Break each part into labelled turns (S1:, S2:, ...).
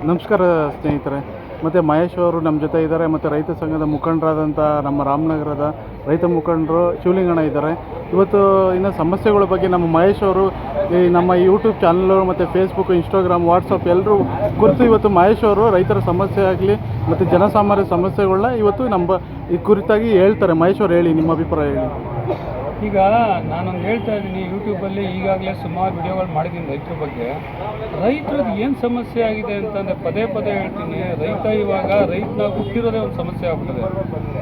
S1: ನಮಸ್ಕಾರ ಸ್ನೇಹಿತರೆ. ಮತ್ತು ಮಹೇಶ್ ಅವರು ನಮ್ಮ ಜೊತೆ ಇದ್ದಾರೆ. ಮತ್ತು ರೈತ ಸಂಘದ ಮುಖಂಡರಾದಂಥ ನಮ್ಮ ರಾಮನಗರದ ರೈತ ಮುಖಂಡರು ಶಿವಲಿಂಗಣ್ಣ ಇದ್ದಾರೆ. ಇವತ್ತು ಇನ್ನು ಸಮಸ್ಯೆಗಳ ಬಗ್ಗೆ ನಮ್ಮ ಮಹೇಶ್ ಅವರು ಈ ನಮ್ಮ ಯೂಟ್ಯೂಬ್ ಚಾನಲ್ಲು ಮತ್ತು ಫೇಸ್ಬುಕ್, ಇನ್ಸ್ಟಾಗ್ರಾಮ್, ವಾಟ್ಸಪ್ ಎಲ್ಲರೂ ಕುರಿತು ಇವತ್ತು ಮಹೇಶ್ ಅವರು ರೈತರ ಸಮಸ್ಯೆ ಆಗಲಿ ಮತ್ತು ಜನಸಾಮಾನ್ಯ ಸಮಸ್ಯೆಗಳನ್ನ ಇವತ್ತು ನಮ್ಮ ಈ ಕುರಿತಾಗಿ ಹೇಳ್ತಾರೆ. ಮಹೇಶ್ ಅವರು ಹೇಳಿ, ನಿಮ್ಮ ಅಭಿಪ್ರಾಯ ಹೇಳಿ.
S2: ಈಗ ನಾನೊಂದು ಹೇಳ್ತಾ ಇದ್ದೀನಿ, ಯೂಟ್ಯೂಬಲ್ಲಿ ಈಗಾಗಲೇ ಸುಮಾರು ವಿಡಿಯೋಗಳು ಮಾಡಿದ್ದೀನಿ ರೈತರ ಬಗ್ಗೆ. ರೈತರದ್ದು ಏನು ಸಮಸ್ಯೆ ಆಗಿದೆ ಅಂತಂದರೆ ಪದೇ ಪದೇ ಹೇಳ್ತೀನಿ, ಇವಾಗ ರೈತನ ಹುಟ್ಟಿರೋದೇ ಒಂದು ಸಮಸ್ಯೆ ಆಗ್ಬಿಟ್ಟಿದೆ.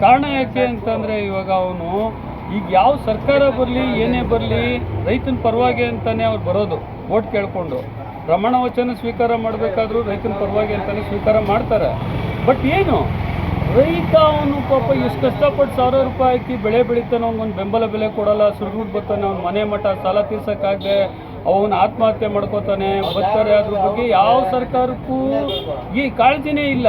S2: ಕಾರಣ ಯಾಕೆ ಅಂತಂದರೆ ಇವಾಗ ಅವನು ಈಗ ಯಾವ ಸರ್ಕಾರ ಬರಲಿ ಏನೇ ಬರಲಿ ರೈತನ ಪರವಾಗಿ ಅಂತಲೇ ಅವ್ರು ಬರೋದು, ಓಟ್ ಕೇಳಿಕೊಂಡು. ಪ್ರಮಾಣ ವಚನ ಸ್ವೀಕಾರ ಮಾಡಬೇಕಾದ್ರೂ ರೈತನ ಪರವಾಗಿ ಅಂತಲೇ ಸ್ವೀಕಾರ ಮಾಡ್ತಾರೆ. ಬಟ್ ಏನು ರೈತ ಅವನು ಪಾಪ ಎಷ್ಟು ಕಷ್ಟಪಟ್ಟು ಸಾವಿರ ರೂಪಾಯಿ ಹಾಕಿ ಬೆಳೆ ಬೆಳೀತಾನೆ, ಅವ್ನಿಗೊಂದು ಬೆಂಬಲ ಬೆಲೆ ಕೊಡಲ್ಲ, ಸುರುಗುಟ್ಟು ಬರ್ತಾನೆ, ಅವ್ನ ಮನೆ ಮಠ ಸಾಲ ತೀರ್ಸೋಕ್ಕಾಗದೆ ಅವನು ಆತ್ಮಹತ್ಯೆ ಮಾಡ್ಕೋತಾನೆ, ಬರ್ತಾರೆ. ಅದ್ರ ಬಗ್ಗೆ ಯಾವ ಸರ್ಕಾರಕ್ಕೂ ಈ ಕಾಳಜಿನೇ ಇಲ್ಲ.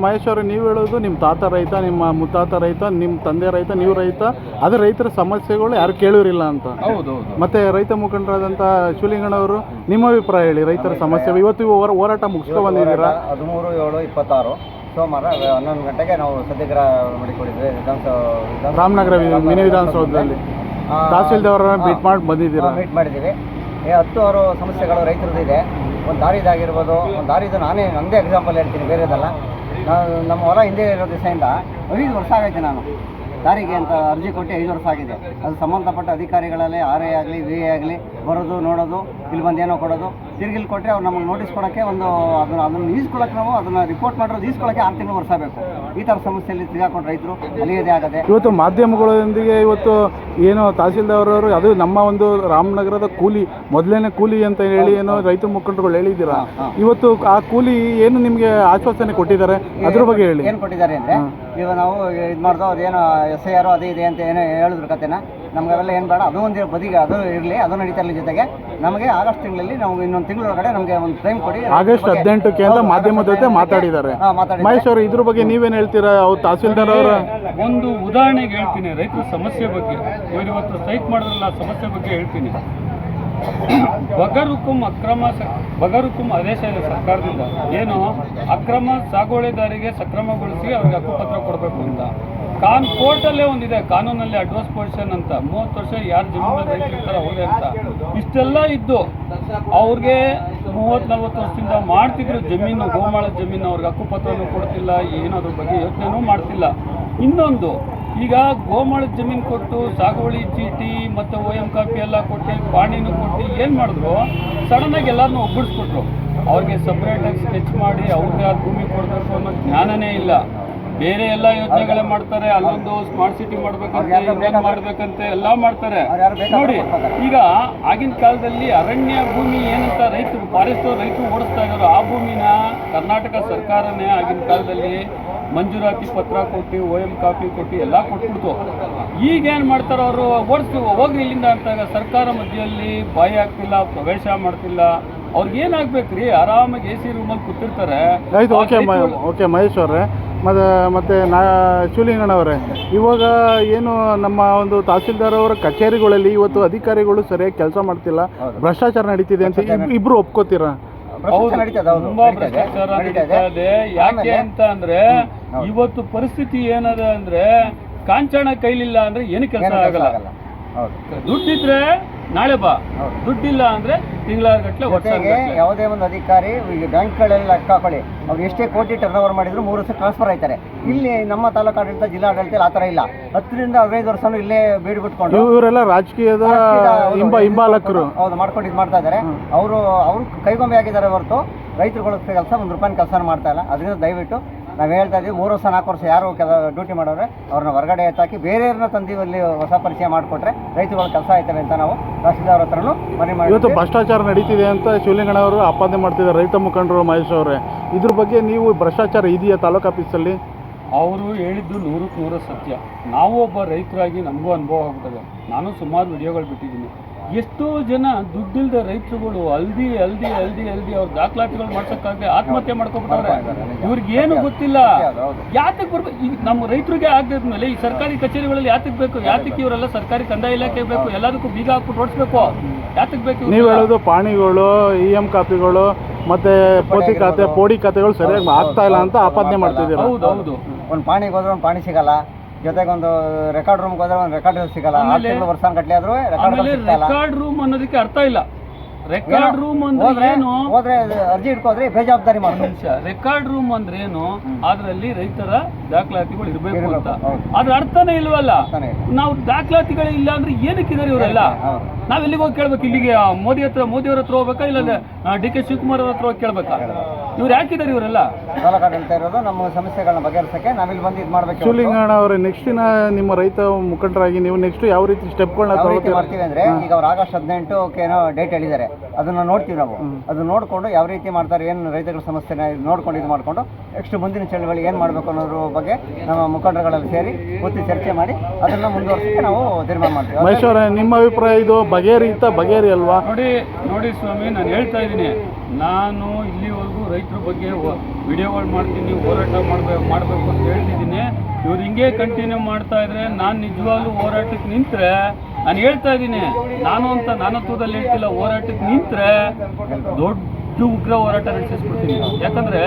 S1: ಮಹೇಶ್ ಅವರು ನೀವು ಹೇಳೋದು ನಿಮ್ಮ ತಾತ ರೈತ, ನಿಮ್ಮ ಮುತ್ತಾತ ರೈತ, ನಿಮ್ಮ ತಂದೆ ರೈತ, ನೀವು ರೈತ, ಅದು ರೈತರ ಸಮಸ್ಯೆಗಳು ಯಾರು ಕೇಳೋರಿಲ್ಲ ಅಂತ.
S2: ಹೌದು.
S1: ಮತ್ತೆ ರೈತ ಮುಖಂಡರಾದಂಥ ಶಿವಲಿಂಗಣ್ಣವರು ನಿಮ್ಮ ಅಭಿಪ್ರಾಯ ಹೇಳಿ. ರೈತರ ಸಮಸ್ಯೆ ಇವತ್ತು ಹೋರಾಟ ಮುಗಿಸ್ಕೊಂಡು ಬಂದಿದ್ದೀರಾ.
S3: 13/7/26 ಸೋಮವಾರ 11 ಗಂಟೆಗೆ ನಾವು ಸತ್ಯಾಗ್ರಹ ಮಾಡಿಕೊಂಡಿದ್ವಿ
S1: ರಾಮನಗರ ಮಿನಿ ವಿಧಾನಸೌಧದಲ್ಲಿ. ತಹಸೀಲ್ದಾರರನ್ನ ಮೀಟ್
S3: ಮಾಡಿದ್ದೀವಿ. 10 ಸಮಸ್ಯೆಗಳು ರೈತರದ್ದು ಇದೆ. ಒಂದು ದಾರಿದಾಗಿರ್ಬೋದು, ಒಂದು ದಾರಿದು ನನ್ನದೇ ಎಕ್ಸಾಂಪಲ್ ಹೇಳ್ತೀನಿ, ಬೇರೆದಲ್ಲ. ನಮ್ಮ ಹೊಲ ಹಿಂದೆ ಇರೋ ದಿವಸದಿಂದ 5 ವರ್ಷ ಆಗೈತೆ ನಾನು ದಾರಿಗೆ ಅಂತ ಅರ್ಜಿ ಕೊಟ್ಟು 5 ವರ್ಷ ಆಗಿದೆ. ಅದು ಸಂಬಂಧಪಟ್ಟ ಅಧಿಕಾರಿಗಳಲ್ಲಿ RI ಆಗಲಿ VA ಆಗಲಿ ಬರೋದು, ನೋಡೋದು, ಇಲ್ಲಿ ಬಂದು ಏನೋ ಕೊಡೋದು, ತಿರುಗಿಲ್ಲಿ ಕೊಟ್ಟರೆ ಅವ್ರು ನಮಗೆ ನೋಟಿಸ್ ಕೊಡೋಕ್ಕೆ ಅದನ್ನು ಈಸ್ಕೊಳ್ಳೋಕೆ, ನಾವು ಅದನ್ನು ರಿಪೋರ್ಟ್ ಮಾಡಿರೋದು ಈಸ್ಕೊಳ್ಳೋಕ್ಕೆ 6 ತಿಂಗಳು ವರ್ಷ ಬೇಕು. ಈ ಥರ ಸಮಸ್ಯೆಯಲ್ಲಿ ತಿರುಗಾಕೊಂಡು ರೈತರು ಅಲಿಯೋದೇ ಆಗದೆ.
S1: ಇವತ್ತು ಮಾಧ್ಯಮಗಳೊಂದಿಗೆ ಇವತ್ತು ಏನು ತಹಸೀಲ್ದಾರವರು ಅದು ನಮ್ಮ ಒಂದು ರಾಮನಗರದ ಕೂಲಿ, ಮೊದಲನೇ ಕೂಲಿ ಅಂತ ಹೇಳಿ ಏನೋ ರೈತ ಮುಖಂಡರುಗಳು ಹೇಳಿದ್ದೀರಾ. ಇವತ್ತು ಆ ಕೂಲಿ ಏನು ನಿಮಗೆ ಆಶ್ವಾಸನೆ ಕೊಟ್ಟಿದ್ದಾರೆ, ಅದ್ರ ಬಗ್ಗೆ ಹೇಳಿ.
S3: ಏನು ಕೊಟ್ಟಿದ್ದಾರೆ ಅಂದರೆ, ಇವಾಗ ನಾವು ಇದು ಮಾಡ್ದೋ ಅದೇನೋ SIR ಅದೇ ಇದೆ ಅಂತ ಏನೋ ಹೇಳಿದ್ರು ಕತೆನ. ನಮ್ಗೆ ಅವೆಲ್ಲ ಏನು ಬೇಡ, ಅದು ಒಂದು ಬದಿಗೆ ಅದು ಇರಲಿ, ಅದು ನಡೀತಾ ಇರಲಿ. ಜೊತೆಗೆ ನಮಗೆ ಆಗಸ್ಟ್ ತಿಂಗಳಲ್ಲಿ ನಾವು ಇನ್ನೊಂದು ತಿಂಗಳೊಳಗಡೆ ನಮಗೆ ಒಂದು ಟೈಮ್ ಕೊಡಿ.
S1: ಆಗಸ್ಟ್ 18ಕ್ಕೆ ಅಂತ ಮಾಧ್ಯಮದ ಜೊತೆ ಮಾತಾಡಿದ್ದಾರೆ. ಮಹೇಶ್ ಅವರು ಇದ್ರ ಬಗ್ಗೆ ನೀವೇನು ಹೇಳ್ತೀರಾ? ಅವ್ರು ತಹಸೀಲ್ದಾರ್ ಅವರ
S2: ಒಂದು ಉದಾಹರಣೆಗೆ ಹೇಳ್ತೀನಿ, ರೈತರ ಸಮಸ್ಯೆ ಬಗ್ಗೆ. ಇವರು ಇವತ್ತು ಸ್ಟ್ರೈಕ್ ಮಾಡಿದ್ರಲ್ಲ, ಸಮಸ್ಯೆ ಬಗ್ಗೆ ಹೇಳ್ತೀನಿ. ಬಗರುಕುಂ ಆದೇಶ ಇದೆ ಸರ್ಕಾರದಿಂದ, ಏನು ಅಕ್ರಮ ಸಾಗುವಳಿದಾರಿಗೆ ಸಕ್ರಮಗೊಳಿಸಿ ಅವ್ರಿಗೆ ಹಕ್ಕುಪತ್ರ ಕೊಡಬೇಕು ಅಂತ. ಕೋರ್ಟಲ್ಲೇ ಒಂದಿದೆ, ಕಾನೂನಲ್ಲಿ ಅಡ್ವಾನ್ಸ್ ಪೊಸಿಷನ್ ಅಂತ, 30 ವರ್ಷ ಯಾರು ಜಮೀನಲ್ಲಿ ರೈತರಿರ್ತಾರೆ ಅವ್ರಿಗೆ ಅಂತ. ಇಷ್ಟೆಲ್ಲ ಇದ್ದು ಅವ್ರಿಗೆ 30-40 ವರ್ಷದಿಂದ ಮಾಡ್ತಿದ್ರು ಜಮೀನು, ಗೋಮಾಳ ಜಮೀನು, ಅವ್ರಿಗೆ ಹಕ್ಕುಪತ್ರನೂ ಕೊಡ್ತಿಲ್ಲ, ಏನೋ ಅದ್ರ ಬಗ್ಗೆ ಯೋಚನೆನೂ ಮಾಡ್ತಿಲ್ಲ. ಇನ್ನೊಂದು, ಈಗ ಗೋಮಾಳದ ಜಮೀನು ಕೊಟ್ಟು ಸಾಗುವಳಿ ಚೀಟಿ ಮತ್ತು OM ಕಾಪಿ ಎಲ್ಲ ಕೊಟ್ಟು ಪಾಣಿನೂ ಕೊಟ್ಟು ಏನು ಮಾಡಿದ್ರು, ಸಡನ್ನಾಗಿ ಎಲ್ಲರನ್ನೂ ಒಗ್ಗೂಡಿಸ್ಕೊಟ್ರು. ಅವ್ರಿಗೆ ಸಪ್ರೇಟಾಗಿ ಸ್ಕೆಚ್ ಮಾಡಿ ಅವ್ರಿಗೆ ಆ ಭೂಮಿ ಕೊಡಬೇಕು ಅನ್ನೋ ಜ್ಞಾನನೇ ಇಲ್ಲ. ಬೇರೆ ಎಲ್ಲ ಯೋಜನೆಗಳೇ ಮಾಡ್ತಾರೆ, ಅಲ್ಲೊಂದು ಸ್ಮಾರ್ಟ್ ಸಿಟಿ ಮಾಡ್ಬೇಕಂತೆ, ಇನ್ನೊಂದು ಮಾಡ್ಬೇಕಂತೆ ಎಲ್ಲ ಮಾಡ್ತಾರೆ. ನೋಡಿ, ಈಗ ಆಗಿನ ಕಾಲದಲ್ಲಿ ಅರಣ್ಯ ಭೂಮಿ ಏನಂತ ರೈತರು ಓಡಿಸ್ತಾ ಇದ್ರು, ಆ ಭೂಮಿನ ಕರ್ನಾಟಕ ಸರ್ಕಾರನೇ ಆಗಿನ ಕಾಲದಲ್ಲಿ ಮಂಜೂರಾತಿ ಪತ್ರ ಕೊಟ್ಟು OM ಕಾಪಿ ಕೊಟ್ಟು ಎಲ್ಲ ಕೊಟ್ಬಿಡ್ತು. ಈಗೇನು ಮಾಡ್ತಾರೆ ಅವರು, ಹೋಗ್ರಿ ಇಲ್ಲಿಂದ ಅಂತಾಗ ಸರ್ಕಾರ ಮಧ್ಯದಲ್ಲಿ ಬಾಯಿ ಆಗ್ತಿಲ್ಲ, ಪ್ರವೇಶ ಮಾಡ್ತಿಲ್ಲ. ಅವ್ರಿಗೆ ಏನಾಗ್ಬೇಕ್ರಿ, ಆರಾಮಾಗಿ AC ರೂಮಲ್ಲಿ ಕೂತಿರ್ತಾರೆ.
S1: ಓಕೆ ಮಹೇಶ್ ಅವರೇ, ಮತ್ತೆ ಶಿವಲಿಂಗಣ್ಣವರೇ, ಇವಾಗ ಏನು ನಮ್ಮ ಒಂದು ತಹಸೀಲ್ದಾರ್ ಅವರ ಕಚೇರಿಗಳಲ್ಲಿ ಇವತ್ತು ಅಧಿಕಾರಿಗಳು ಸರಿಯಾಗಿ ಕೆಲಸ ಮಾಡ್ತಿಲ್ಲ, ಭ್ರಷ್ಟಾಚಾರ ನಡೀತಿದೆ ಅಂತ ಇಬ್ರು ಒಪ್ಕೋತೀರಾ?
S2: ತುಂಬಾ ಭ್ರಷ್ಟಾಚಾರ ನಡೀತಾ ಇದೆ. ಯಾಕೆ ಅಂತ ಅಂದ್ರೆ ಇವತ್ತು ಪರಿಸ್ಥಿತಿ ಏನದ ಅಂದ್ರೆ, ಕಾಂಚನ ಕೈಲಿಲ್ಲ ಅಂದ್ರೆ ಏನು ಕೆಲಸ ಆಗಲ್ಲ. ದುಡ್ಡಿದ್ರೆ ನಾಳೆ ಬಾ, ದುಡ್ಡಿಲ್ಲ ಅಂದ್ರೆ ತಿಂಗಳಗಟ್ಟಲೆ
S3: ಯಾವುದೇ ಒಂದು ಅಧಿಕಾರಿ ಬ್ಯಾಂಕ್ಗಳಲ್ಲಿ ಲೆಕ್ಕ ಹಾಕೊಳ್ಳಿ, ಅವ್ರು ಎಷ್ಟೇ ಕೋಟಿ ಟರ್ನ್ ಓವರ್ ಮಾಡಿದ್ರು 3 ವರ್ಷ ಟ್ರಾನ್ಸ್ಫರ್ ಆಯ್ತಾರೆ. ಇಲ್ಲಿ ನಮ್ಮ ತಾಲೂಕು ಆಡಳಿತ, ಜಿಲ್ಲಾ ಆಡಳಿತ ಆ ಥರ ಇಲ್ಲ. 10-15 ವರ್ಷನೂ ಇಲ್ಲೇ ಬೀಡು ಬಿಟ್ಕೊಂಡು
S1: ಇವರೆಲ್ಲ ರಾಜಕೀಯದ ಹಿಂಬಾಲಕರು
S3: ಮಾಡ್ಕೊಂಡು ಇದು ಮಾಡ್ತಾ ಇದ್ದಾರೆ. ಅವರು ಕೈಗೊಂಬೆ ಆಗಿದ್ದಾರೆ ಹೊರತು ರೈತರುಗಳ ಕೆಲಸ ₹1 ಕೆಲಸ ಮಾಡ್ತಾ ಇಲ್ಲ. ಅದರಿಂದ ದಯವಿಟ್ಟು ನಾವು ಹೇಳ್ತಾ ಇದ್ದೀವಿ, 3 ವರ್ಷ 4 ವರ್ಷ ಯಾರು ಡ್ಯೂಟಿ ಮಾಡೋರೆ ಅವ್ರನ್ನ ಹೊರಗಡೆ ಎತ್ತಾಕಿ ಬೇರೆಯವ್ರನ್ನ ತಂದಿವಲ್ಲಿ ಹೊಸ ಪರಿಚಯ ಮಾಡಿಕೊಟ್ರೆ ರೈತರುಗಳ ಕೆಲಸ ಆಯ್ತವೆ ಅಂತ ನಾವು ತಹಸೀಲ್ದಾರ್ ಹತ್ರನೂ ಮನವಿ ಮಾಡಿ.
S1: ಇವತ್ತು ಭ್ರಷ್ಟಾಚಾರ ನಡೀತಿದೆ ಅಂತ ಶಿವಲಿಂಗಣ್ಣ ಅವರು ಆಪಾದನೆ ಮಾಡ್ತಿದ್ದಾರೆ, ರೈತ ಮುಖಂಡರು ಮಹೇಶ್ ಅವರೇ. ಇದ್ರ ಬಗ್ಗೆ ನೀವು ಭ್ರಷ್ಟಾಚಾರ ಇದೆಯಾ ತಾಲೂಕು ಆಫೀಸಲ್ಲಿ?
S2: ಅವರು ಹೇಳಿದ್ದು 100% ಸತ್ಯ. ನಾವು ಒಬ್ಬ ರೈತರಾಗಿ ನಮಗೂ ಅನುಭವ ಆಗ್ತದೆ. ನಾನು ಸುಮಾರು ವಿಡಿಯೋಗಳು ಬಿಟ್ಟಿದ್ದೀನಿ. ಎಷ್ಟೋ ಜನ ದುಡ್ಡಿಲ್ಲದ ರೈತರುಗಳು ಹಲ್ದಿ ಅವ್ರ ದಾಖಲಾತಿಗಳು ಮಾಡ್ಸೋಕ್ಕಾಗದೆ ಆತ್ಮಹತ್ಯೆ ಮಾಡ್ಕೊಬಿಟ್ಟವ್ರೆ. ಇವ್ರಿಗೇನು ಗೊತ್ತಿಲ್ಲ. ಯಾತಕ್ಕೆ ಬರ್ಬೇಕು? ಈಗ ನಮ್ಮ ರೈತರಿಗೆ ಆಗದ್ಮೇಲೆ ಈ ಸರ್ಕಾರಿ ಕಚೇರಿಗಳಲ್ಲಿ ಯಾತಕ್ಕೆ ಬೇಕು? ಯಾತಕ್ಕೆ ಇವರೆಲ್ಲ ಸರ್ಕಾರಿ ಕಂದಾಯ ಇಲಾಖೆ ಬೇಕು? ಎಲ್ಲದಕ್ಕೂ ಬೀಗ ಹಾಕ್ಬಿಟ್ಟು ಓಡಿಸ್ಬೇಕು. ಯಾತಕ್ಕೆ ಬೇಕು
S1: ನೀವು ಹೇಳೋದು ಪಾಣಿಗಳು EM ಕಾಪಿಗಳು ಮತ್ತೆ ಪೋಡಿ ಖಾತೆಗಳು ಸರಿಯಾಗಿ ಆಗ್ತಾ ಇಲ್ಲ ಅಂತ ಆಪಾದನೆ ಮಾಡ್ತಿದ್ದೀರಾ?
S2: ಹೌದು.
S3: ಒಂದು ಪಾಣಿಗೆ ಹೋದ್ರೆ ಒಂದು ಪಾಣಿ ಸಿಗಲ್ಲ, ಜೊತೆಗೆ ಒಂದು ರೆಕಾರ್ಡ್ ರೂಮ್ಗೆ ಹೋದ್ರೆ ಒಂದು ರೆಕಾರ್ಡ್ ಸಿಗಲ್ಲ. 6 ತಿಂಗಳು ವರ್ಷ ಗಟ್ಟಲೆ ಆದ್ರೂ
S2: ರೆಕಾರ್ಡ್ ರೂಮ್ ಅನ್ನೋದಕ್ಕೆ ಅರ್ಥ ಇಲ್ಲ. ರೆಕಾರ್ಡ್ ರೂಮ್ ಅಂದ್ರೆ ಏನು?
S3: ಹೋದ್ರೆ ಅರ್ಜಿ ಇಟ್ಕೋದ್ರೆ ಬೇಜವಾಬ್ದಾರಿ ಮಾಡ್ತಾರೆ.
S2: ರೆಕಾರ್ಡ್ ರೂಮ್ ಅಂದ್ರೆ ಏನು? ಅದ್ರಲ್ಲಿ ರೈತರ ದಾಖಲಾತಿಗಳು ಇರಬೇಕು ಅಂತ. ಅದ್ರ ಅರ್ಥನೇ ಇಲ್ವಲ್ಲ. ನಾವು ದಾಖಲಾತಿಗಳು ಇಲ್ಲ ಅಂದ್ರೆ ಏನಕ್ಕಿದ್ದಾರೆ ಇವರೆಲ್ಲ? ನಾವ್ ಎಲ್ಲಿಗೆ ಹೋಗಿ ಕೇಳ್ಬೇಕು? ಇಲ್ಲಿಗೆ ಮೋದಿಯವ್ರ ಹತ್ರ ಹೋಗ್ಬೇಕಾ, ಇಲ್ಲ DK ಶಿವಕುಮಾರ್ ಅವ್ರ ಹತ್ರ ಹೋಗಿ ಕೇಳ್ಬೇಕಾ? ಇವ್ರು ಯಾಕಿದ್ದಾರೆ ಇವರೆಲ್ಲ?
S3: ಸಾಲಗಾರ ಹೇಳ್ತಾ ಇರೋದು ನಮ್ಮ ಸಮಸ್ಯೆಗಳನ್ನ ಬಗೆಹರಿಸಕ್ಕೆ ನಾವಿಲ್ಲಿ ಬಂದು ಇದು ಮಾಡ್ಬೇಕು.
S1: ಶಿವಲಿಂಗಣ್ಣ ಅವರೇ, ನೆಕ್ಸ್ಟ್ ದಿನ ನಿಮ್ಮ ರೈತ ಮುಖಂಡರಾಗಿ ನೀವು ನೆಕ್ಸ್ಟ್ ಯಾವ ರೀತಿ ಸ್ಟೆಪ್ಗಳನ್ನ
S3: ಮಾಡ್ತೀವಿ ಅಂದ್ರೆ, ಈಗ ಅವ್ರು ಆಗಸ್ಟ್ 18ಕ್ಕೆ ಏನೋ ಡೇಟ್ ಹೇಳಿದ್ದಾರೆ, ಅದನ್ನ ನೋಡ್ತೀವಿ ನಾವು. ಅದನ್ನ ನೋಡ್ಕೊಂಡು ಯಾವ ರೀತಿ ಮಾಡ್ತಾರೆ, ಏನು ರೈತಗಳ ಸಮಸ್ಯೆನ ನೋಡ್ಕೊಂಡು ಇದು ಮಾಡ್ಕೊಂಡು ನೆಕ್ಸ್ಟ್ ಮುಂದಿನ ಚಳವಳಿ ಏನು ಮಾಡಬೇಕು ಅನ್ನೋದ್ರ ಬಗ್ಗೆ ನಮ್ಮ ಮುಖಂಡರುಗಳಲ್ಲಿ ಸೇರಿ ಕೂತು ಚರ್ಚೆ ಮಾಡಿ ಅದನ್ನ ಮುಂದುವರಿಸಕ್ಕೆ ನಾವು ತೀರ್ಮಾನ ಮಾಡ್ತೀವಿ.
S1: ಮಹೇಶ್ವರ, ನಿಮ್ಮ ಅಭಿಪ್ರಾಯ ಇದು ಬಗೆಹರಿ ಅಲ್ವಾ?
S2: ನೋಡಿ ಸ್ವಾಮಿ, ನಾನು ಹೇಳ್ತಾ ಇದ್ದೀನಿ, ನಾನು ಇಲ್ಲಿವರೆಗೂ ರೈತರ ಬಗ್ಗೆ ವಿಡಿಯೋಗಳು ಮಾಡ್ತೀನಿ, ಹೋರಾಟ ಮಾಡಬೇಕು ಅಂತ ಹೇಳ್ತಿದ್ದೀನಿ. ಇವ್ರು ಹಿಂಗೆ ಕಂಟಿನ್ಯೂ ಮಾಡ್ತಾ ಇದ್ರೆ ನಾನು ನಿಜವಾಗ್ಲೂ ಹೋರಾಟಕ್ಕೆ ನಿಂತ್ರೆ, ನಾನು ಹೇಳ್ತಾ ಇದ್ದೀನಿ, ನಾನತ್ವದಲ್ಲಿ ಹೇಳ್ತಿಲ್ಲ, ಹೋರಾಟಕ್ಕೆ ನಿಂತ್ರೆ ದೊಡ್ಡ ಉಗ್ರ ಹೋರಾಟ ನಡೆಸಿಸ್ಬಿಡ್ತೀನಿ. ಯಾಕಂದ್ರೆ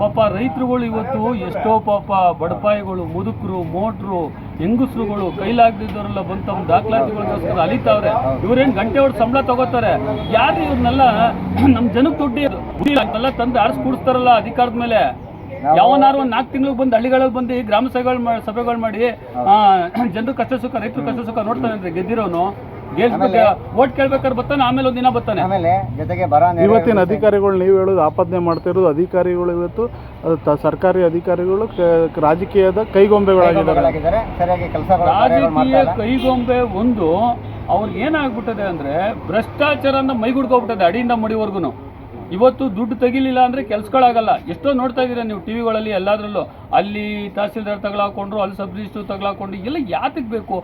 S2: ಪಾಪ ರೈತರುಗಳು ಇವತ್ತು ಎಷ್ಟೋ ಪಾಪ ಬಡಪಾಯಿಗಳು, ಮುದುಕರು, ಮೋಟ್ರು, ಹೆಂಗಸರುಗಳು, ಕೈಲಾಗದಿದ್ದವರೆಲ್ಲ ಬಂದು ತಮ್ಮ ದಾಖಲಾತಿಗಳಿಗೋಸ್ಕರ ಅಲಿತಾವ್ರೆ. ಇವ್ರೇನು ಗಂಟೆ ಹೊಡೆದು ಸಂಬಳ ತಗೋತಾರೆ? ಯಾರು ಇವ್ರನ್ನೆಲ್ಲ ನಮ್ಮ ಜನಕ್ಕೆ ದುಡ್ಡು ತಂದು ಆರಿಸ್ಕೊಡಿಸ್ತಾರಲ್ಲ ಅಧಿಕಾರದ ಮೇಲೆ. ಯಾವನಾರು ಒಂದು 4 ತಿಂಗಳಿಗೆ ಬಂದು ಹಳ್ಳಿಗಳಲ್ಲಿ ಬಂದು ಗ್ರಾಮ ಸಭೆಗಳು ಮಾಡಿ ಜನರು ಕಷ್ಟ ಸುಖ, ರೈತರು ಕಷ್ಟ ಸುಖ ನೋಡ್ತಾನೆ ಅಂದ್ರೆ ಗೆದ್ದಿರೋನು ಓಟ್ ಕೇಳ್ಬೇಕಾದ್ರೆ ಬರ್ತಾನೆ, ಆಮೇಲೆ ಒಂದಿನ ಬರ್ತಾನೆ.
S3: ಆಮೇಲೆ ಜೊತೆಗೆ
S1: ಇವತ್ತಿನ ಅಧಿಕಾರಿಗಳು, ನೀವು ಹೇಳೋದು ಆಪಾದನೆ ಮಾಡ್ತಿರೋದು ಅಧಿಕಾರಿಗಳು ಇವತ್ತು ಸರ್ಕಾರಿ ಅಧಿಕಾರಿಗಳು ರಾಜಕೀಯದ ಕೈಗೊಂಬೆಗಳಾಗಿದ್ದಾರೆ.
S3: ಸರಿಯಾಗಿ
S2: ರಾಜಕೀಯ ಕೈಗೊಂಬೆ ಒಂದು ಅವ್ರಿಗೆ ಏನಾಗ್ಬಿಟ್ಟದೆ ಅಂದ್ರೆ ಭ್ರಷ್ಟಾಚಾರನ ಮೈಗುಡ್ಕೋಗ್ಬಿಟ್ಟದೆ ಅಡಿಯಿಂದ ಮಡಿವರ್ಗು. ಇವತ್ತು ದುಡ್ಡು ತೆಗಿಲಿಲ್ಲ ಅಂದರೆ ಕೆಲಸಗಳಾಗಲ್ಲ. ಎಷ್ಟೋ ನೋಡ್ತಾ ಇದ್ದೀರಾ ನೀವು ಟಿವಿಗಳಲ್ಲಿ, ಎಲ್ಲದರಲ್ಲೂ ಅಲ್ಲಿ ತಹಸೀಲ್ದಾರ್ ತಗೊಳಾಕೊಂಡ್ರು, ಅಲ್ಲಿ ಸಬ್ ರಿಜಿಸ್ಟ್ರು ತಗೊಳಾಕೊಂಡು, ಎಲ್ಲ ಯಾತಕ್ಕೆ ಬೇಕು?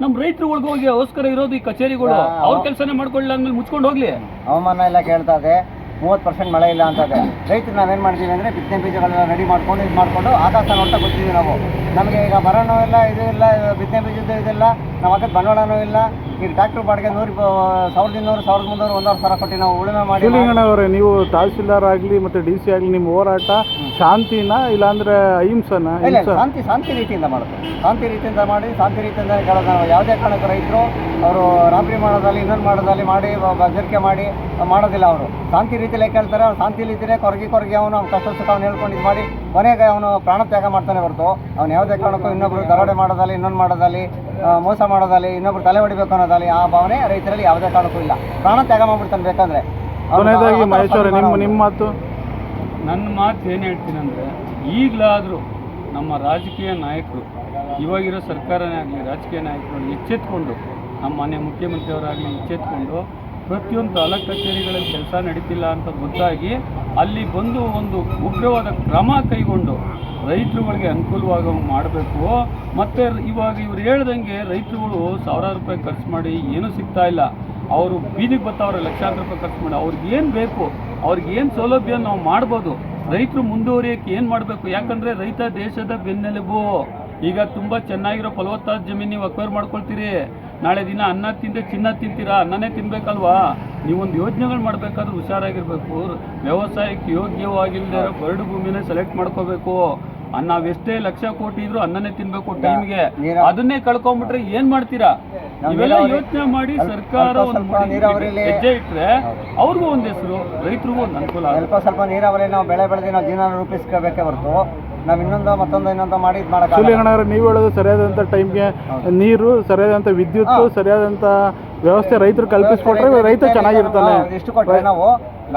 S2: ನಮ್ಮ ರೈತರುಗಳಿಗೆ ಹೋಗಿ ಅವಸ್ಕರ ಇರೋದು ಈ ಕಚೇರಿಗಳು. ಅವ್ರ ಕೆಲಸನೇ ಮಾಡ್ಕೊಳ್ಳಿಲ್ಲ ಅಂದ್ಮೇಲೆ ಮುಚ್ಕೊಂಡು ಹೋಗ್ಲಿ.
S3: ಹವಾಮಾನ ಎಲ್ಲ ಕೇಳ್ತಾ ಇದೆ, 30% ಮಳೆ ಇಲ್ಲ ಅಂತದೆ. ರೈತರು ನಾವೇನು ಮಾಡ್ತೀವಿ ಅಂದರೆ ಬಿತ್ತನೆ ಬೀಜಗಳನ್ನ ರೆಡಿ ಮಾಡ್ಕೊಂಡು ಇದು ಮಾಡಿಕೊಂಡು ಆಕಾಶ ನೋಡ್ತಾ ಗೊತ್ತೀವಿ ನಾವು. ನಮಗೆ ಈಗ ಮರನೂ ಇಲ್ಲ, ಇದು ಇಲ್ಲ, ಬಿತ್ತನೆ ಬೀಜದ್ದು ಇದೆಲ್ಲ, ನಾವು ಹಾಕೋದು ಬಂಡವಾಳನೂ ಇಲ್ಲ. ಈಗ ಟ್ರ್ಯಾಕ್ಟರ್ ಬಾಡಿಗೆ 1,200, 1,300, 1,000 ಕೊಟ್ಟು ನಾವು ಉಳುಮೆ ಮಾಡಿ.
S1: ಶಿವಲಿಂಗಣ್ಣವರೇ, ನೀವು ತಹಸೀಲ್ದಾರ್ ಆಗಲಿ ಮತ್ತು DC ಆಗಲಿ, ನಿಮ್ಮ ಹೋರಾಟ ಶಾಂತಿನ ಇಲ್ಲಾಂದ್ರೆ ಅಹಿಂಸನ?
S3: ಇಲ್ಲ, ಶಾಂತಿ ರೀತಿಯಿಂದ ಮಾಡುತ್ತೆ. ಶಾಂತಿ ರೀತಿಯಿಂದ ಮಾಡಿ, ಶಾಂತಿ ರೀತಿಯಿಂದ ಕೇಳೋದು. ನಾವು ಯಾವುದೇ ಕಾರಣಕ್ಕೂ ರೈತರು ಅವರು ರಾತ್ರಿ ಮಾಡೋದಲ್ಲಿ, ಇನ್ನೊಂದು ಮಾಡೋದಲ್ಲಿ ಮಾಡಿ ಬೆದರಿಕೆ ಮಾಡಿ ಮಾಡೋದಿಲ್ಲ. ಅವರು ಶಾಂತಿ ರೀತಿಯಲ್ಲೇ ಕೇಳ್ತಾರೆ. ಅವ್ರು ಶಾಂತಿ ರೀತಿಯೇ ಕೊರಗಿ ಅವನು ಕಷ್ಟ ಸುಖ ಅವ್ನು ಹೇಳ್ಕೊಂಡು ಇದು ಮಾಡಿ ಕೊನೆಗೆ ಅವನು ಪ್ರಾಣ ತ್ಯಾಗ ಮಾಡ್ತಾನೆ ಹೊರತು ಅವ್ನು ಯಾವುದೇ ಕಾರಣಕ್ಕೂ ಇನ್ನೊಬ್ರು ದರೋಡೆ ಮಾಡೋದಲ್ಲಿ, ಇನ್ನೊಂದು ಮಾಡೋದಲ್ಲಿ, ಮೋಸ ಮಾಡೋದಲ್ಲಿ, ಇನ್ನೊಬ್ರು ತಲೆ ಹೊಡಿಬೇಕು ಅನ್ನೋದಲ್ಲಿ ಆ ಭಾವನೆ ರೈತರಲ್ಲಿ ಯಾವುದೇ ಕಾರಣಕ್ಕೂ ಇಲ್ಲ. ಪ್ರಾಣ ತ್ಯಾಗ ಮಾಡ್ಬಿಡ್ತಾನೆ ಬೇಕಾದ್ರೆ.
S1: ಕೊನೆಯದಾಗಿ ಮಹೇಶ್ವರ, ನಿಮ್ಮ ಮಾತು?
S2: ನನ್ನ ಮಾತು ಏನು ಹೇಳ್ತೀನಿ ಅಂದರೆ, ಈಗಲಾದರೂ ನಮ್ಮ ರಾಜಕೀಯ ನಾಯಕರು, ಇವಾಗಿರೋ ಸರ್ಕಾರನೇ ಆಗಲಿ, ರಾಜಕೀಯ ನಾಯಕರು ಎಚ್ಚೆತ್ಕೊಂಡು, ನಮ್ಮ ಮನೆ ಮುಖ್ಯಮಂತ್ರಿಯವರಾಗಲಿ ಎಚ್ಚೆತ್ಕೊಂಡು, ಪ್ರತಿಯೊಂದು ತಾಲೂಕು ಕಚೇರಿಗಳಲ್ಲಿ ಕೆಲಸ ನಡೀತಿಲ್ಲ ಅಂತ ಗೊತ್ತಾಗಿ ಅಲ್ಲಿ ಬಂದು ಒಂದು ಉಗ್ರವಾದ ಕ್ರಮ ಕೈಗೊಂಡು ರೈತರುಗಳಿಗೆ ಅನುಕೂಲವಾಗಿ ಮಾಡಬೇಕು. ಮತ್ತು ಇವಾಗ ಇವ್ರು ಹೇಳ್ದಂಗೆ ರೈತರುಗಳು ಸಾವಿರಾರು ರೂಪಾಯಿ ಖರ್ಚು ಮಾಡಿ ಏನೂ ಸಿಗ್ತಾ ಇಲ್ಲ. ಅವರು ಬೀದಿಗೆ ಬರ್ತಾವ್ರೆ ಲಕ್ಷಾಂತರ ರೂಪಾಯಿ ಖರ್ಚು ಮಾಡಿ. ಅವ್ರಿಗೇನು ಬೇಕು, ಅವ್ರಿಗೇನು ಸೌಲಭ್ಯ ನಾವು ಮಾಡ್ಬೋದು. ರೈತರು ಮುಂದುವರಿಯೋಕ್ಕೆ ಏನು ಮಾಡಬೇಕು? ಯಾಕಂದರೆ ರೈತ ದೇಶದ ಬೆನ್ನೆಲುಬು. ಈಗ ತುಂಬ ಚೆನ್ನಾಗಿರೋ ಫಲವತ್ತಾದ ಜಮೀನು ನೀವು ಅಕ್ವೈರ್ ಮಾಡ್ಕೊಳ್ತೀರಿ, ನಾಳೆ ದಿನ ಅನ್ನ ತಿಂದೆ ಚಿನ್ನ ತಿಂತೀರಾ? ಅನ್ನನೇ ತಿನ್ಬೇಕಲ್ವಾ? ನೀವೊಂದು ಯೋಜನೆಗಳು ಮಾಡಬೇಕಾದ್ರೆ ಹುಷಾರಾಗಿರ್ಬೇಕು. ವ್ಯವಸಾಯಕ್ಕೆ ಯೋಗ್ಯವಾಗಿಲ್ಲದೆ ಬರಡು ಭೂಮಿನೇ ಸೆಲೆಕ್ಟ್ ಮಾಡ್ಕೋಬೇಕು. ನಾವೆಷ್ಟೇ ಲಕ್ಷ ಕೋಟಿ ಇದ್ರು ಅನ್ನನೇ ತಿನ್ಬೇಕು ಟೈಮ್ಗೆ. ಅದನ್ನೇ ಕಳ್ಕೊಂಡ್ಬಿಟ್ರೆ ಏನ್ ಮಾಡ್ತೀರಾ? ಇವೆಲ್ಲ ಯೋಚನೆ ಮಾಡಿ ಸರ್ಕಾರ ಹೆಜ್ಜೆ ಇಟ್ರೆ ಅವ್ರಿಗೂ ಒಂದು ಹೆಸರು, ರೈತರಿಗೂ ಒಂದು ಅನುಕೂಲ.
S3: ಸ್ವಲ್ಪ ನೀರಾವರಿ ನಾವು ಬೆಳೆ ಬೆಳೆದು ನಾವು ಜೀವನ ರೂಪಿಸ್ಕೋಬೇಕೇ ಹೊರತು ನಾವು ಇನ್ನೊಂದು ಮಾಡಿ ಇದು ಮಾಡಕ್ಕೆ.
S1: ಶಿವಲಿಂಗಣ್ಣವ್ರೆ, ನೀವು ಹೇಳೋದು ಸರಿಯಾದಂಥ ಟೈಮ್ಗೆ ನೀರು, ಸರಿಯಾದಂಥ ವಿದ್ಯುತ್, ಸರಿಯಾದಂಥ ವ್ಯವಸ್ಥೆ ರೈತರು ಕಲ್ಪಿಸ್ಕೊಟ್ರೆ ರೈತ ಚೆನ್ನಾಗಿರ್ತಾನೆ.
S3: ಎಷ್ಟು ಕೊಟ್ಟರೆ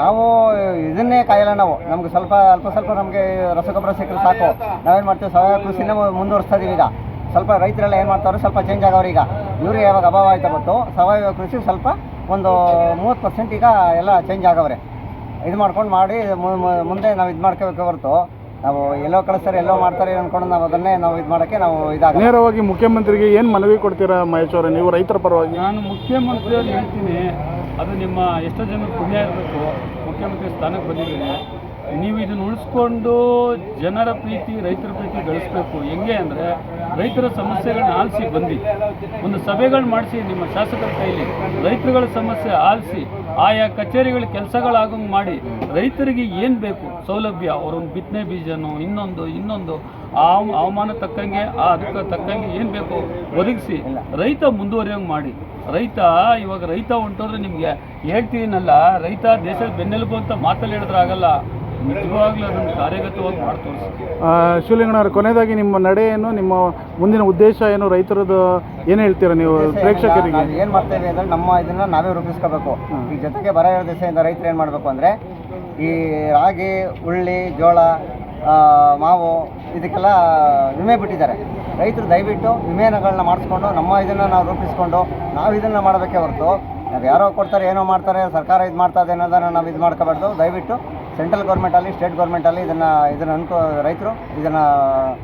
S3: ನಾವು ಇದನ್ನೇ ಕಾಯಲ್ಲ. ನಮ್ಗೆ ಅಲ್ಪ ಸ್ವಲ್ಪ ನಮಗೆ ರಸಗೊಬ್ಬರ ಸಿಕ್ಕರೆ ಸಾಕು. ನಾವೇನು ಮಾಡ್ತೀವಿ, ಸಾವಯವ ಕೃಷಿನೇ ಮುಂದುವರಿಸ್ತಾ ಇದೀವಿ. ಈಗ ಸ್ವಲ್ಪ ರೈತರೆಲ್ಲ ಏನು ಮಾಡ್ತಾವ್ರೆ, ಸ್ವಲ್ಪ ಚೇಂಜ್ ಆಗವ್ರೆ. ಈಗ ಯೂರಿಯಾ ಯಾವಾಗ ಅಭಾವ ಆಯ್ತಾ ಬಂತು, ಸಾವಯವ ಕೃಷಿ ಸ್ವಲ್ಪ ಒಂದು 30% ಈಗ ಎಲ್ಲ ಚೇಂಜ್ ಆಗವ್ರೆ. ಇದು ಮಾಡ್ಕೊಂಡು ಮಾಡಿ ಮುಂದೆ ನಾವು ಇದು ಮಾಡ್ಕೋಬೇಕು ಹೊರತು ನಾವು ಎಲ್ಲೋ ಕಳಿಸ್ತಾರೆ, ಎಲ್ಲೋ ಮಾಡ್ತಾರೆ ಅಂದ್ಕೊಂಡು ನಾವು ಅದನ್ನೇ ನಾವು ಇದು ಮಾಡೋಕ್ಕೆ ನಾವು ಇದಾಗ.
S1: ನೇರವಾಗಿ ಮುಖ್ಯಮಂತ್ರಿಗೆ ಏನು ಮನವಿ ಕೊಡ್ತೀರಾ ಮಹೇಶ್ವರ, ನೀವು ರೈತರ ಪರವಾಗಿ?
S2: ನಾನು ಮುಖ್ಯಮಂತ್ರಿಯವ್ರು ಹೇಳ್ತೀನಿ, ಅದು ನಿಮ್ಮ ಎಷ್ಟೋ ಜನ ಪುಣ್ಯ ಇರಬೇಕು, ಮುಖ್ಯಮಂತ್ರಿ ಸ್ಥಾನಕ್ಕೆ ಬಂದಿದ್ದೀರಿ. ನೀವು ಇದನ್ನು ಉಳಿಸ್ಕೊಂಡು ಜನರ ಪ್ರೀತಿ, ರೈತರ ಪ್ರೀತಿ ಗಳಿಸ್ಬೇಕು. ಹೆಂಗೆ ಅಂದರೆ ರೈತರ ಸಮಸ್ಯೆಗಳನ್ನ ಆಲಿಸಿ ಬಂದು ಒಂದು ಸಭೆಗಳು ಮಾಡಿಸಿ ನಿಮ್ಮ ಶಾಸಕರ ಕೈಲಿ ರೈತರುಗಳ ಸಮಸ್ಯೆ ಆಲಿಸಿ ಆಯಾ ಕಚೇರಿಗಳ ಕೆಲಸಗಳಾಗಂಗೆ ಮಾಡಿ ರೈತರಿಗೆ ಏನು ಬೇಕು ಸೌಲಭ್ಯ, ಅವರೊಂದು ಬಿತ್ತನೆ ಬೀಜನೋ ಇನ್ನೊಂದು ಹವಾಮಾನ ತಕ್ಕಂಗೆ ಅದಕ್ಕೆ ತಕ್ಕಂಗೆ ಏನು ಬೇಕು ಒದಗಿಸಿ ರೈತ ಮುಂದುವರಿಯೋಂಗೆ ಮಾಡಿ. ಇವಾಗ ರೈತ ಹೊಂಟೋದ್ರೆ ನಿಮಗೆ ಹೇಳ್ತೀನಲ್ಲ, ರೈತ ದೇಶದ ಬೆನ್ನೆಲುಬು ಅಂತ ಮಾತಲ್ಲಿ ಹೇಳಿದ್ರಾಗಲ್ಲ, ನಿಜವಾಗ್ಲೂ ಅದನ್ನು ಕಾರ್ಯಗತವಾಗಿ ಮಾಡಿ ತೋರಿಸಿ.
S1: ಶಿವಲಿಂಗಣ್ಣವ್ರ, ಕೊನೆಯದಾಗಿ ನಿಮ್ಮ ನಡೆ ಏನು, ನಿಮ್ಮ ಮುಂದಿನ ಉದ್ದೇಶ ಏನು, ರೈತರದ್ದು ಏನು ಹೇಳ್ತೀರಾ ನೀವು ಪ್ರೇಕ್ಷಕರಿಗೆ?
S3: ಏನು ಮಾಡ್ತೇವೆ ಅಂದರೆ ನಮ್ಮ ಇದನ್ನು ನಾವೇ ರೂಪಿಸ್ಕೋಬೇಕು. ಈ ಜೊತೆಗೆ ಬರ 2 ದಿವಸದಿಂದ ರೈತರು ಏನು ಮಾಡಬೇಕು ಅಂದರೆ ಈ ರಾಗಿ, ಉಳ್ಳಿ, ಜೋಳ, ಮಾವು ಇದಕ್ಕೆಲ್ಲ ವಿಮೆ ಬಿಟ್ಟಿದ್ದಾರೆ. ರೈತರು ದಯವಿಟ್ಟು ವಿಮೆಗಳನ್ನ ಮಾಡಿಸ್ಕೊಂಡು ನಮ್ಮ ಇದನ್ನು ನಾವು ರೂಪಿಸ್ಕೊಂಡು ನಾವು ಇದನ್ನು ಮಾಡಬೇಕೇ ಹೊರತು ನಾವು ಯಾರೋ ಕೊಡ್ತಾರೆ ಏನೋ ಮಾಡ್ತಾರೆ ಸರ್ಕಾರ ಇದು ಮಾಡ್ತಾ ಇದೆ ಅನ್ನೋದನ್ನು ನಾವು ಇದು ಮಾಡ್ಕೋಬಾರ್ದು. ದಯವಿಟ್ಟು ಸೆಂಟ್ರಲ್ ಗೌರ್ಮೆಂಟಲ್ಲಿ ಸ್ಟೇಟ್ ಗೌರ್ಮೆಂಟಲ್ಲಿ ಇದನ್ನು ರೈತರು ಇದನ್ನು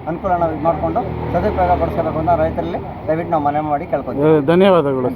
S3: ಅನುಕೂಲ ನಾವು ಇದು ಮಾಡಿಕೊಂಡು ಸದುಪಯೋಗ ಪಡಿಸ್ಕೋಬೇಕು ಅಂತ ರೈತರಲ್ಲಿ ದಯವಿಟ್ಟು ನಾವು ಮನವಿ ಮಾಡಿ ಕೇಳ್ಕೊತೀವಿ.
S1: ಧನ್ಯವಾದಗಳು.